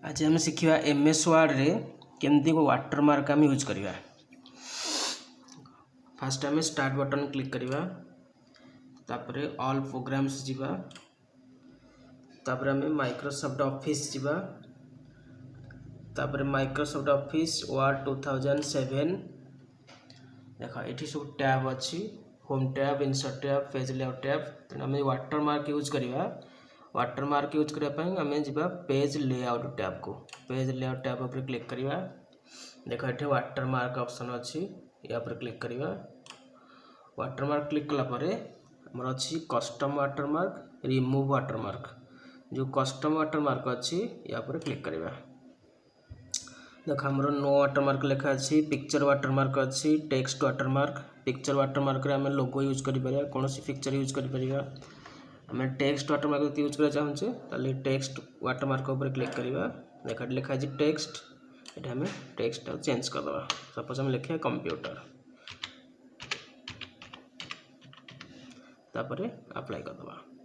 आज आम शिखा MS word रे केमती वाटरमार्क आम यूज करवा। फास्ट आम स्टार्ट बटन क्लिक करवा, तापर ऑल प्रोग्राम्स जीवा, तापर आम माइक्रोसॉफ्ट ऑफिस जीवा, तापर माइक्रोसॉफ्ट ऑफिस वर्ड 2007 देखा ये सब टैब अच्छी home tab, insert tab, page layout tab. तेना आम वाटरमार्क यूज करवा। वाटरमार्क यूज करने आम जा पेज लेआउट टैब को, पेज लेआउट टैब पर क्लिक करवा। देख ये वाटरमार्क ऑप्शन अच्छी, या पर क्लिक करवा। वाटरमार्क क्लिक कलापर आमर अच्छी कस्टम वाटरमार्क, रिमूव वाटरमार्क। जो कस्टम वाटरमार्क अच्छी या पर क्लिक करवा। देख आमर नो वाटरमार्क लिखा अच्छी, पिक्चर वाटरमार्क अच्छी, टेक्स्ट वाटरमार्क। पिक्चर वाटरमार्क रे आम लोगो यूज करें, कौन पिक्चर यूज कर आम टेक्स्ट वाटरमार्क यूज करना चाहूँचे ताले टेक्स्ट वाटरमार्क ऊपर क्लिक करवा। देखा लिखा है टेक्स्ट, ये आम टेक्स्ट चेंज करदे। सपोज आम लिखा कंप्यूटर, तापर अप्लाई करदे।